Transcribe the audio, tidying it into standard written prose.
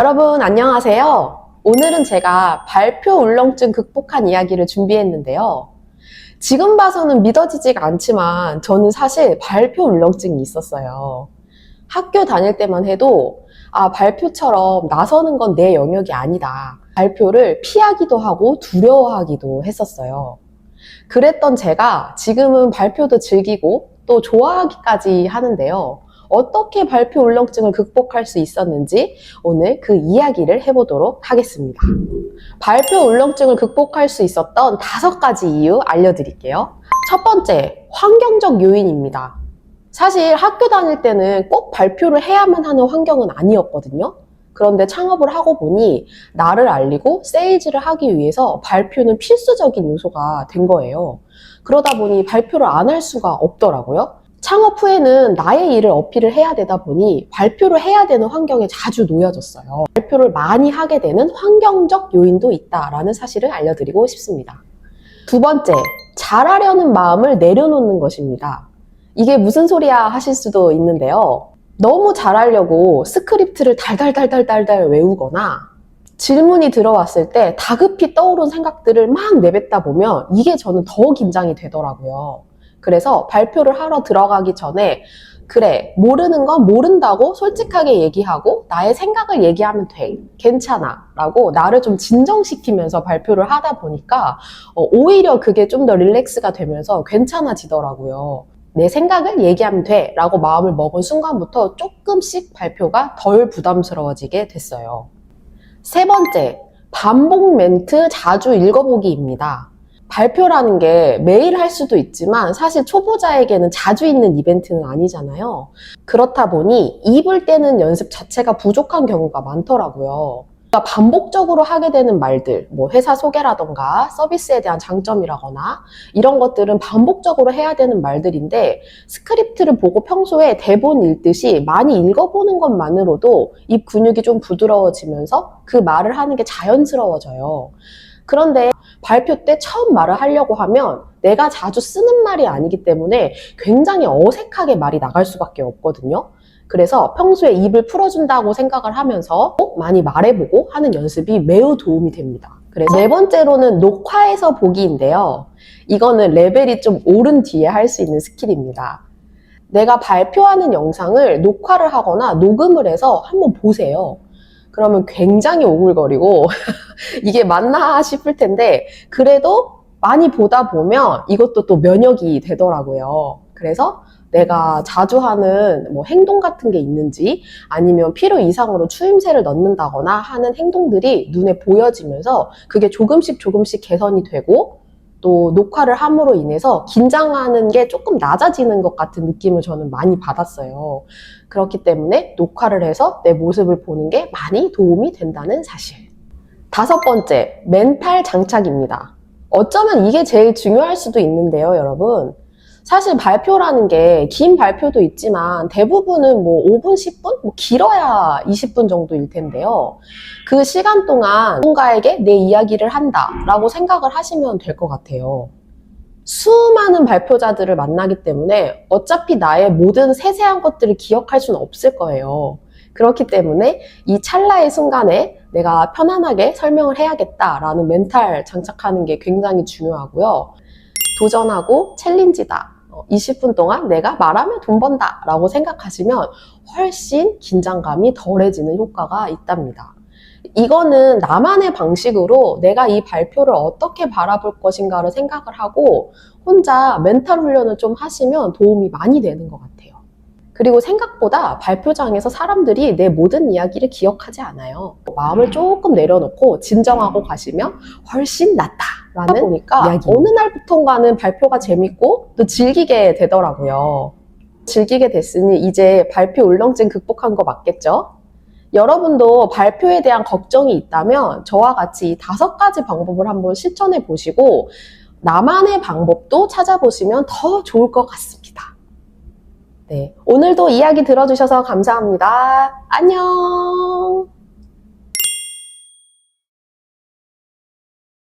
여러분 안녕하세요. 오늘은 제가 발표 울렁증 극복한 이야기를 준비했는데요. 지금 봐서는 믿어지지가 않지만 저는 사실 발표 울렁증이 있었어요. 학교 다닐 때만 해도 발표처럼 나서는 건 내 영역이 아니다. 발표를 피하기도 하고 두려워하기도 했었어요. 그랬던 제가 지금은 발표도 즐기고 또 좋아하기까지 하는데요. 어떻게 발표 울렁증을 극복할 수 있었는지 오늘 그 이야기를 해보도록 하겠습니다. 발표 울렁증을 극복할 수 있었던 5가지 이유 알려드릴게요. 첫 번째, 환경적 요인입니다. 사실 학교 다닐 때는 꼭 발표를 해야만 하는 환경은 아니었거든요. 그런데 창업을 하고 보니 나를 알리고 세일즈를 하기 위해서 발표는 필수적인 요소가 된 거예요. 그러다 보니 발표를 안 할 수가 없더라고요. 창업 후에는 나의 일을 어필을 해야 되다 보니 발표를 해야 되는 환경에 자주 놓여졌어요. 발표를 많이 하게 되는 환경적 요인도 있다라는 사실을 알려드리고 싶습니다. 두 번째, 잘하려는 마음을 내려놓는 것입니다. 이게 무슨 소리야 하실 수도 있는데요. 너무 잘하려고 스크립트를 달달달달달달 외우거나 질문이 들어왔을 때 다급히 떠오른 생각들을 막 내뱉다 보면 이게 저는 더 긴장이 되더라고요. 그래서 발표를 하러 들어가기 전에 그래, 모르는 건 모른다고 솔직하게 얘기하고 나의 생각을 얘기하면 돼, 괜찮아 라고 나를 좀 진정시키면서 발표를 하다 보니까 오히려 그게 좀 더 릴렉스가 되면서 괜찮아지더라고요. 내 생각을 얘기하면 돼 라고 마음을 먹은 순간부터 조금씩 발표가 덜 부담스러워지게 됐어요. 세 번째, 반복 멘트 자주 읽어보기입니다. 발표라는 게 매일 할 수도 있지만 사실 초보자에게는 자주 있는 이벤트는 아니잖아요. 그렇다 보니 입을 떼는 연습 자체가 부족한 경우가 많더라고요. 그러니까 반복적으로 하게 되는 말들, 회사 소개라던가 서비스에 대한 장점이라거나 이런 것들은 반복적으로 해야 되는 말들인데 스크립트를 보고 평소에 대본 읽듯이 많이 읽어보는 것만으로도 입 근육이 좀 부드러워지면서 그 말을 하는 게 자연스러워져요. 그런데 발표 때 처음 말을 하려고 하면 내가 자주 쓰는 말이 아니기 때문에 굉장히 어색하게 말이 나갈 수밖에 없거든요. 그래서 평소에 입을 풀어준다고 생각을 하면서 꼭 많이 말해보고 하는 연습이 매우 도움이 됩니다. 그래서 네 번째로는 녹화해서 보기인데요. 이거는 레벨이 좀 오른 뒤에 할 수 있는 스킬입니다. 내가 발표하는 영상을 녹화를 하거나 녹음을 해서 한번 보세요. 그러면 굉장히 오글거리고 이게 맞나 싶을 텐데 그래도 많이 보다 보면 이것도 또 면역이 되더라고요. 그래서 내가 자주 하는 행동 같은 게 있는지 아니면 필요 이상으로 추임새를 넣는다거나 하는 행동들이 눈에 보여지면서 그게 조금씩 개선이 되고 또 녹화를 함으로 인해서 긴장하는 게 조금 낮아지는 것 같은 느낌을 저는 많이 받았어요. 그렇기 때문에 녹화를 해서 내 모습을 보는 게 많이 도움이 된다는 사실. 5번째, 멘탈 장착입니다. 어쩌면 이게 제일 중요할 수도 있는데요, 여러분. 사실 발표라는 게 긴 발표도 있지만 대부분은 5분, 10분? 길어야 20분 정도일 텐데요. 그 시간 동안 누군가에게 내 이야기를 한다라고 생각을 하시면 될 것 같아요. 수많은 발표자들을 만나기 때문에 어차피 나의 모든 세세한 것들을 기억할 수는 없을 거예요. 그렇기 때문에 이 찰나의 순간에 내가 편안하게 설명을 해야겠다라는 멘탈 장착하는 게 굉장히 중요하고요. 도전하고 챌린지다. 20분 동안 내가 말하면 돈 번다 라고 생각하시면 훨씬 긴장감이 덜해지는 효과가 있답니다. 이거는 나만의 방식으로 내가 이 발표를 어떻게 바라볼 것인가를 생각을 하고 혼자 멘탈 훈련을 좀 하시면 도움이 많이 되는 것 같아요. 그리고 생각보다 발표장에서 사람들이 내 모든 이야기를 기억하지 않아요. 마음을 조금 내려놓고 진정하고 가시면 훨씬 낫다라는 보니까 어느 날부턴가는 발표가 재밌고 또 즐기게 되더라고요. 즐기게 됐으니 이제 발표 울렁증 극복한 거 맞겠죠? 여러분도 발표에 대한 걱정이 있다면 저와 같이 5가지 방법을 한번 실천해 보시고 나만의 방법도 찾아보시면 더 좋을 것 같습니다. 네, 오늘도 이야기 들어주셔서 감사합니다. 안녕!